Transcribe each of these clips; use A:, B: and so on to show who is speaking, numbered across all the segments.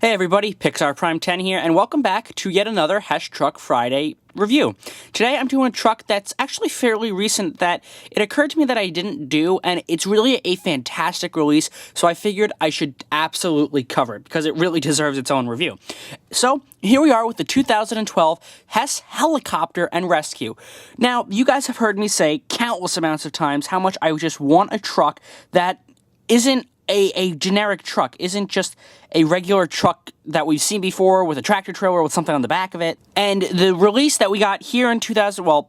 A: Hey everybody, Pixar Prime 10 here, and welcome back to yet another Hess Truck Friday review. Today I'm doing a truck that's actually fairly recent that it occurred to me that I didn't do, and it's really a fantastic release, so I figured I should absolutely cover it, because it really deserves its own review. So, here we are with the 2012 Hess Helicopter and Rescue. Now, you guys have heard me say countless amounts of times how much I just want a truck that isn't a generic truck, isn't just a regular truck that we've seen before with a tractor trailer with something on the back of it. And the release that we got here in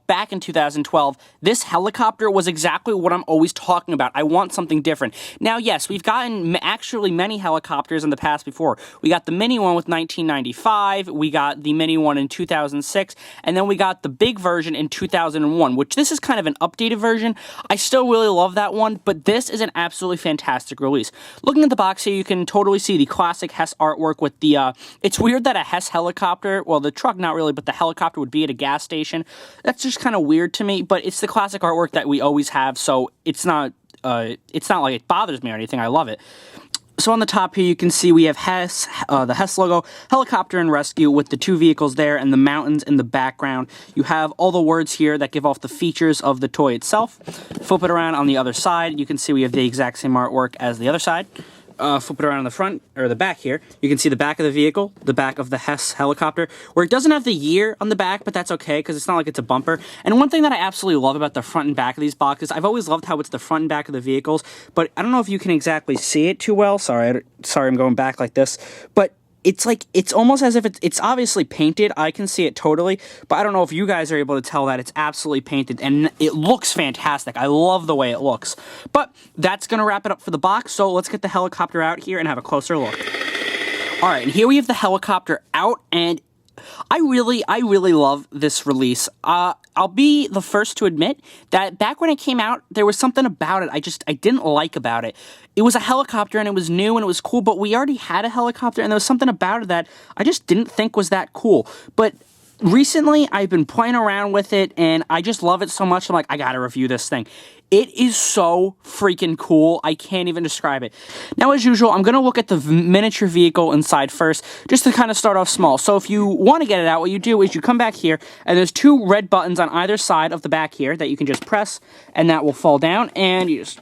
A: back in 2012, this helicopter was exactly what I'm always talking about. I want something different. Now, yes, we've gotten actually many helicopters in the past before. We got the mini one with 1995, we got the mini one in 2006, and then we got the big version in 2001, which this is kind of an updated version. I still really love that one, but this is an absolutely fantastic release. Looking at the box here, you can totally see the classic Hess artwork with the, it's weird that a Hess helicopter, well, the truck not really, but the helicopter would be at a gas station. That's just kind of weird to me, but it's the classic artwork that we always have, so it's not like it bothers me or anything. I love it. So on the top here, you can see we have Hess, the Hess logo, helicopter and rescue with the two vehicles there and the mountains in the background. You have all the words here that give off the features of the toy itself. Flip it around on the other side, you can see we have the exact same artwork as the other side. Flip it around on the front, or the back here, you can see the back of the vehicle, the back of the Hess helicopter, where it doesn't have the year on the back, but that's okay, because it's not like it's a bumper. And one thing that I absolutely love about the front and back of these boxes, I've always loved how it's the front and back of the vehicles, but I don't know if you can exactly see it too well. Sorry, I'm going back like this, but it's like, it's almost as if it's obviously painted. I can see it totally, but I don't know if you guys are able to tell that it's absolutely painted, and it looks fantastic. I love the way it looks. But that's going to wrap it up for the box, so let's get the helicopter out here and have a closer look. Alright, and here we have the helicopter out, and I really love this release. I'll be the first to admit that back when it came out, there was something about it I didn't like about it. It was a helicopter and it was new and it was cool, but we already had a helicopter and there was something about it that I just didn't think was that cool. But recently, I've been playing around with it and I just love it so much, I'm like, I gotta review this thing. It is so freaking cool, I can't even describe it. Now, as usual, I'm going to look at the miniature vehicle inside first, just to kind of start off small. So if you want to get it out, what you do is you come back here, and there's two red buttons on either side of the back here that you can just press, and that will fall down, and you just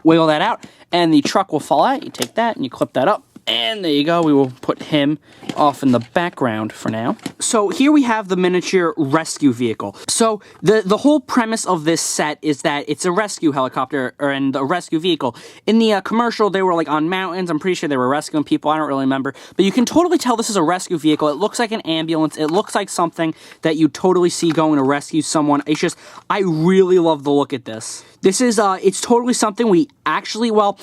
A: wiggle that out, and the truck will fall out. You take that, and you clip that up. And there you go, we will put him off in the background for now. So here we have the miniature rescue vehicle. So the whole premise of this set is that it's a rescue helicopter and a rescue vehicle. In the commercial, they were like on mountains. I'm pretty sure they were rescuing people. I don't really remember. But you can totally tell this is a rescue vehicle. It looks like an ambulance. It looks like something that you totally see going to rescue someone. It's just, I really love the look at this. This is, it's totally something we actually, well,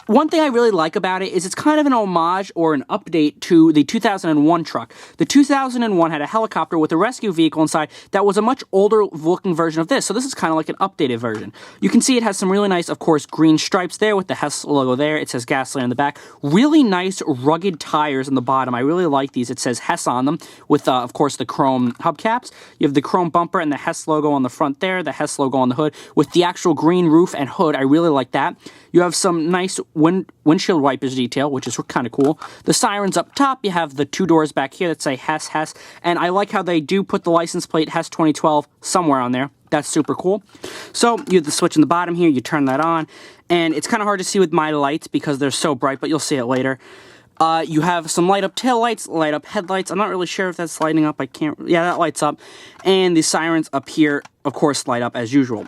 A: one thing I really like about it is it's kind of an homage or an update to the 2001 truck. The 2001 had a helicopter with a rescue vehicle inside that was a much older looking version of this, so this is kind of like an updated version. You can see it has some really nice, of course, green stripes there with the Hess logo there. It says gasoline on the back. Really nice rugged tires on the bottom. I really like these. It says Hess on them with, of course, the chrome hubcaps. You have the chrome bumper and the Hess logo on the front there, the Hess logo on the hood with the actual green roof and hood. I really like that. You have some nice windshield wipers detail, which is kind of cool. The sirens up top. You have the two doors back here that say Hess, and I like how they do put the license plate Hess 2012 somewhere on there. That's super cool. So you have the switch in the bottom here. You turn that on, and it's kind of hard to see with my lights because they're so bright, but you'll see it later. You have some light up tail lights, light up headlights. I'm not really sure if that's lighting up. I can't. Yeah, that lights up, and the sirens up here, of course, light up as usual.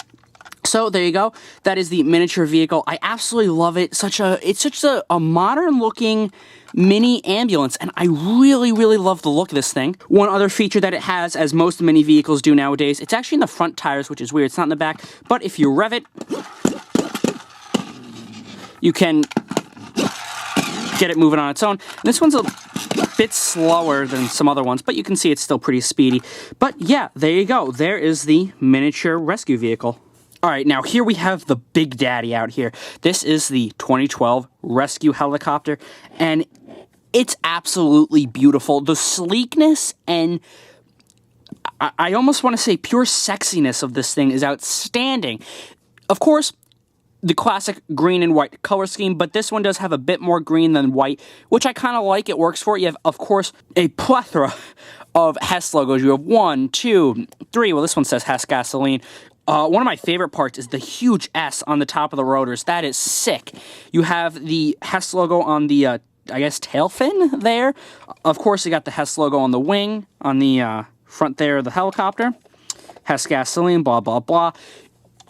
A: So there you go. That is the miniature vehicle. I absolutely love it. It's such a modern looking mini ambulance, and I really love the look of this thing. One other feature that it has, as most mini vehicles do nowadays, it's actually in the front tires, which is weird. It's not in the back, but if you rev it, you can get it moving on its own. And this one's a bit slower than some other ones, but you can see it's still pretty speedy. But yeah, there you go. There is the miniature rescue vehicle. Alright, now here we have the big daddy out here. This is the 2012 Rescue Helicopter, and it's absolutely beautiful. The sleekness and I almost want to say pure sexiness of this thing is outstanding. Of course, the classic green and white color scheme, but this one does have a bit more green than white, which I kind of like. It works for it. You have, of course, a plethora of Hess logos. You have 1, 2, 3. Well, this one says Hess Gasoline. One of my favorite parts is the huge S on the top of the rotors. That is sick. You have the Hess logo on the, I guess, tail fin there. Of course, you got the Hess logo on the wing, on the front there of the helicopter. Hess Gasoline, blah, blah, blah.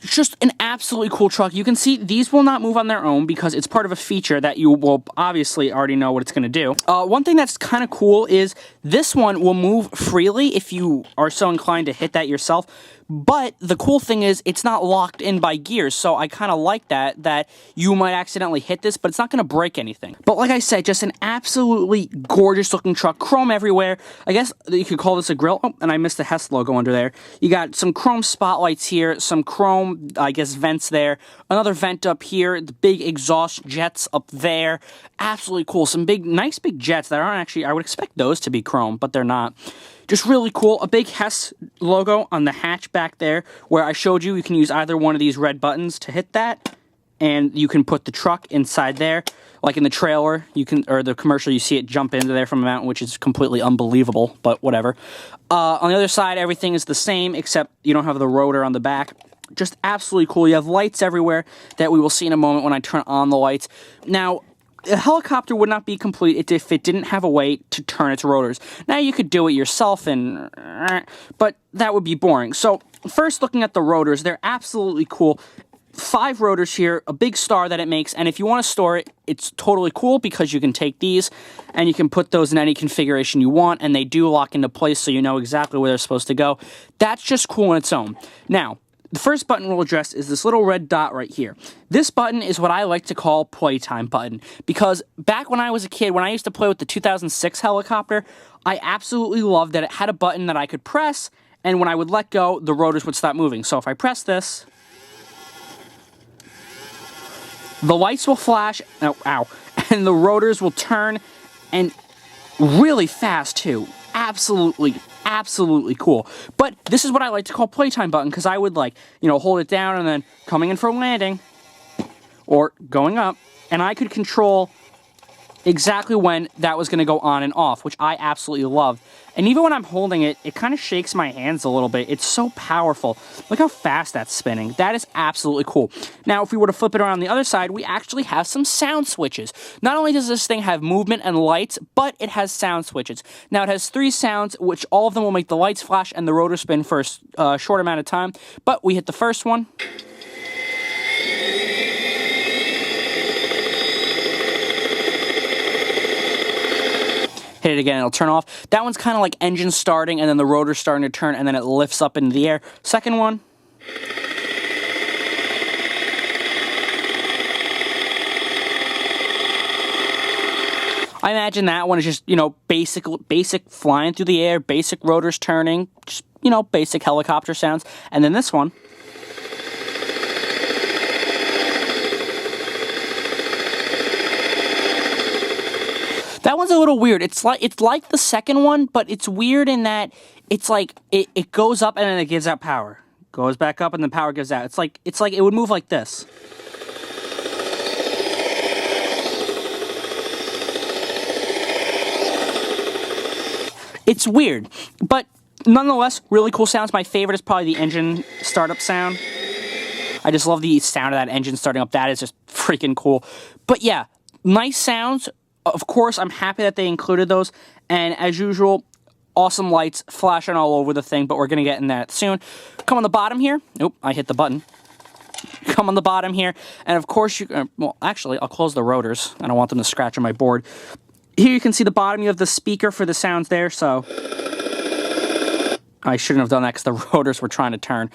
A: Just an absolutely cool truck. You can see these will not move on their own because it's part of a feature that you will obviously already know what it's going to do. One thing that's kind of cool is this one will move freely if you are so inclined to hit that yourself. But the cool thing is it's not locked in by gears, so I kind of like that you might accidentally hit this, but it's not going to break anything. But like I said, just an absolutely gorgeous looking truck, chrome everywhere. I guess you could call this a grill. Oh, and I missed the Hess logo under there. You got some chrome spotlights here, some chrome, I guess, vents there, another vent up here, the big exhaust jets up there. Absolutely cool. Some big, nice big jets that aren't actually, I would expect those to be chrome, but they're not. Just really cool. A big Hess logo on the hatch back there where I showed you can use either one of these red buttons to hit that, and you can put the truck inside there. Like in the trailer, you can, or the commercial, you see it jump into there from a mountain, which is completely unbelievable, but whatever. On the other side, everything is the same, except you don't have the rotor on the back. Just absolutely cool. You have lights everywhere that we will see in a moment when I turn on the lights. Now, a helicopter would not be complete if it didn't have a way to turn its rotors. Now, you could do it yourself, but that would be boring. So, first looking at the rotors, they're absolutely cool. 5 rotors here, a big star that it makes, and if you want to store it, it's totally cool because you can take these and you can put those in any configuration you want, and they do lock into place so you know exactly where they're supposed to go. That's just cool on its own. Now, the first button we'll address is this little red dot right here. This button is what I like to call playtime button, because back when I was a kid, when I used to play with the 2006 helicopter, I absolutely loved that it had a button that I could press, and when I would let go, the rotors would stop moving. So if I press this, the lights will flash, and the rotors will turn, and really fast too. Absolutely cool. But this is what I like to call playtime button, because I would hold it down and then coming in for a landing or going up, and I could control exactly when that was going to go on and off, which I absolutely love. And even when I'm holding it, it kind of shakes my hands a little bit. It's so powerful. Look how fast that's spinning. That is absolutely cool. Now, if we were to flip it around the other side, we actually have some sound switches. Not only does this thing have movement and lights, but it has sound switches. Now, it has 3 sounds, which all of them will make the lights flash and the rotor spin for a short amount of time. But we hit the first one. Hit it again, it'll turn off. That one's kind of like engine starting, and then the rotor's starting to turn, and then it lifts up into the air. Second one. I imagine that one is just, basic flying through the air, basic rotors turning, just, basic helicopter sounds. And then this one. That one's a little weird. It's like the second one, but it's weird in that it's like it goes up and then it gives out power. Goes back up and then power gives out. It's like it would move like this. It's weird, but nonetheless, really cool sounds. My favorite is probably the engine startup sound. I just love the sound of that engine starting up. That is just freaking cool. But yeah, nice sounds. Of course, I'm happy that they included those, and as usual, awesome lights flashing all over the thing, but we're going to get in that soon. Come on the bottom here. Nope, I hit the button. Come on the bottom here, and of course, well, actually, I'll close the rotors. I don't want them to scratch on my board. Here you can see the bottom. You have the speaker for the sounds there, so I shouldn't have done that because the rotors were trying to turn.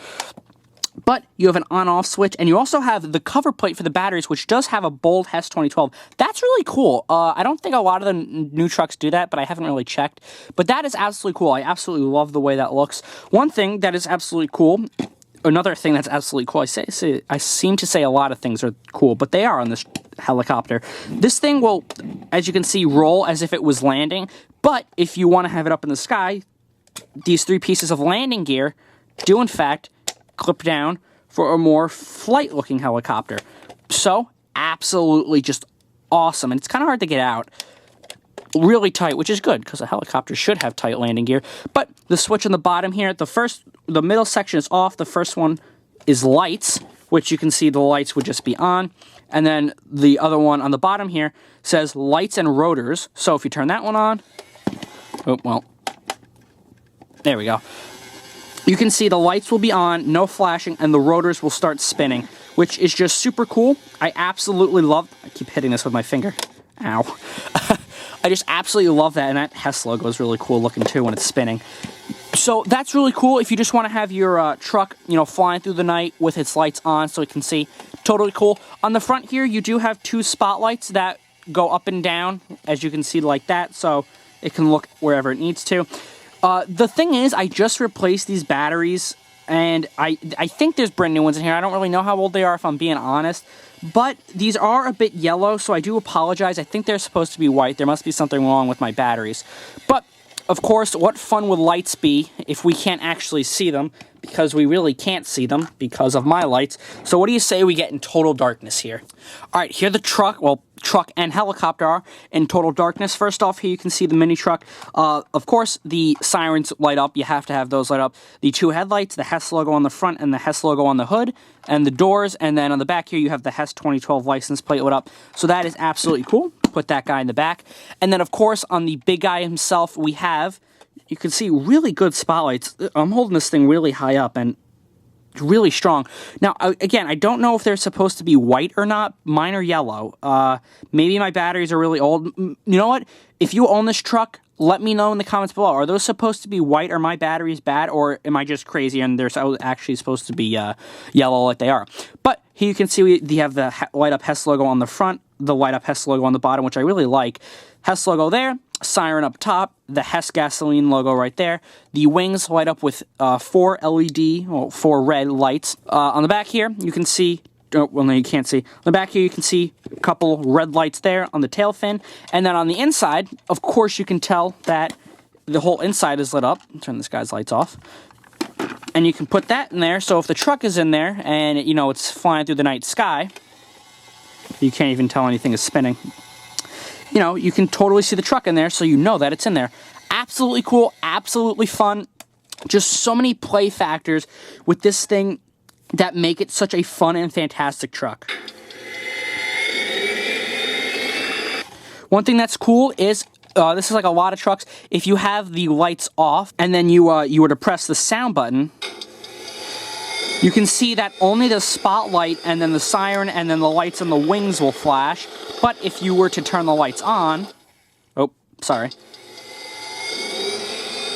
A: But you have an on-off switch, and you also have the cover plate for the batteries, which does have a bold Hess 2012. That's really cool. I don't think a lot of the new trucks do that, but I haven't really checked. But that is absolutely cool. I absolutely love the way that looks. One thing that is absolutely cool, another thing that's absolutely cool, I seem to say a lot of things are cool, but they are on this helicopter. This thing will, as you can see, roll as if it was landing, but if you want to have it up in the sky, these 3 pieces of landing gear do, in fact, clip down for a more flight-looking helicopter, So, absolutely just awesome. And it's kind of hard to get out. Really tight, which is good, because a helicopter should have tight landing gear. But the switch on the bottom here, the middle section is off. The first one is lights, which you can see the lights would just be on. And then the other one on the bottom here says lights and rotors. So if you turn that one on, oh, well, there we go. You can see the lights will be on, no flashing, and the rotors will start spinning, which is just super cool. I absolutely love, I keep hitting this with my finger. Ow. I just absolutely love that, and that Hess logo is really cool looking too when it's spinning. So that's really cool if you just want to have your truck, you know, flying through the night with its lights on so it can see. Totally cool. On the front here, you do have 2 spotlights that go up and down, as you can see, like that, so it can look wherever it needs to. The thing is, I just replaced these batteries, and I think there's brand new ones in here. I don't really know how old they are, if I'm being honest. But these are a bit yellow, so I do apologize. I think they're supposed to be white. There must be something wrong with my batteries. But, of course, what fun would lights be if we can't actually see them? Because we really can't see them because of my lights. So what do you say we get in total darkness here? All right, here the truck, well, truck and helicopter are in total darkness. First off, here you can see the mini truck. Of course, the sirens light up. You have to have those light up. The 2 headlights, the Hess logo on the front and the Hess logo on the hood, and the doors, and then on the back here you have the Hess 2012 license plate lit up. So that is absolutely cool. Put that guy in the back. And then, of course, on the big guy himself, we have, you can see really good spotlights. I'm holding this thing really high up, and really strong. Now, again, I don't know if they're supposed to be white or not. Mine are yellow. Maybe my batteries are really old. You know what? If you own this truck, let me know in the comments below. Are those supposed to be white? Are my batteries bad? Or am I just crazy and they're actually supposed to be yellow like they are? But here you can see we have the light up Hess logo on the front, the light up Hess logo on the bottom, which I really like. Hess logo there, siren up top, the Hess gasoline logo right there. The wings light up with 4 LED, well, 4 red lights. On the back here, you can see, oh, well, no, you can't see. On the back here, you can see a couple red lights there on the tail fin. And then on the inside, of course, you can tell that the whole inside is lit up. Turn this guy's lights off. And you can put that in there, so if the truck is in there and, you know, it's flying through the night sky, you can't even tell anything is spinning. You know, you can totally see the truck in there, so you know that it's in there. Absolutely cool, absolutely fun. Just so many play factors with this thing that make it such a fun and fantastic truck. One thing that's cool is, this is like a lot of trucks, if you have the lights off and then you were to press the sound button, you can see that only the spotlight and then the siren and then the lights and the wings will flash. But if you were to turn the lights on, oh, sorry,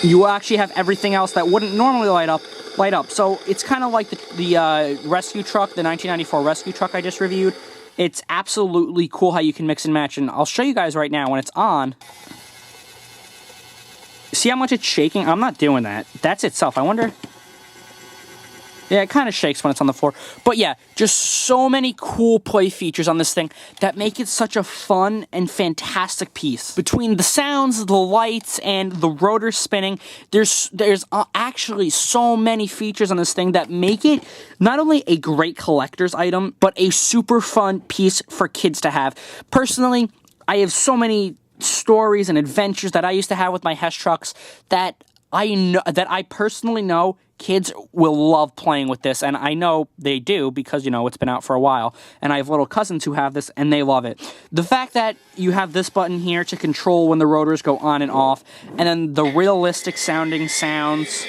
A: you will actually have everything else that wouldn't normally light up. So it's kind of like the rescue truck, the 1994 rescue truck I just reviewed. It's absolutely cool how you can mix and match, and I'll show you guys right now when it's on. See how much it's shaking? I'm not doing that. That's itself. I wonder... Yeah, it kind of shakes when it's on the floor. But yeah, just so many cool play features on this thing that make it such a fun and fantastic piece. Between the sounds, the lights, and the rotor spinning, there's actually so many features on this thing that make it not only a great collector's item, but a super fun piece for kids to have. Personally, I have so many stories and adventures that I used to have with my Hess trucks that I personally know kids will love playing with this, and I know they do because, you know, it's been out for a while, and I have little cousins who have this, and they love it. The fact that you have this button here to control when the rotors go on and off, and then the realistic sounding sounds.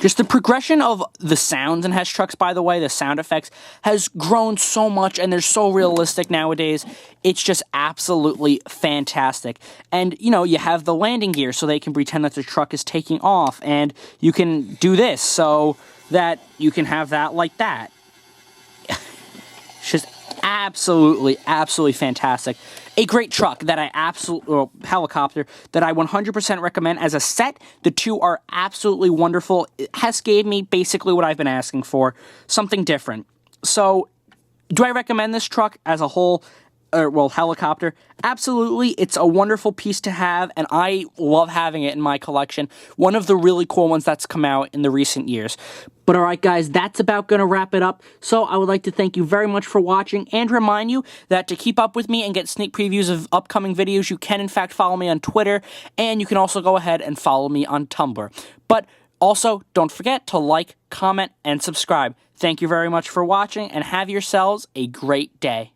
A: Just the progression of the sounds in Hess trucks, by the way, the sound effects, has grown so much, and they're so realistic nowadays. It's just absolutely fantastic. And, you know, you have the landing gear so they can pretend that the truck is taking off, and you can do this so that you can have that like that. It's just absolutely, absolutely fantastic. A great truck that I helicopter that I 100% recommend as a set. The 2 are absolutely wonderful. Hess gave me basically what I've been asking for, something different. So, do I recommend this truck as a whole? helicopter. Absolutely, it's a wonderful piece to have, and I love having it in my collection. One of the really cool ones that's come out in the recent years. But alright guys, that's about going to wrap it up. So I would like to thank you very much for watching and remind you that to keep up with me and get sneak previews of upcoming videos, you can in fact follow me on Twitter, and you can also go ahead and follow me on Tumblr. But also, don't forget to like, comment, and subscribe. Thank you very much for watching, and have yourselves a great day.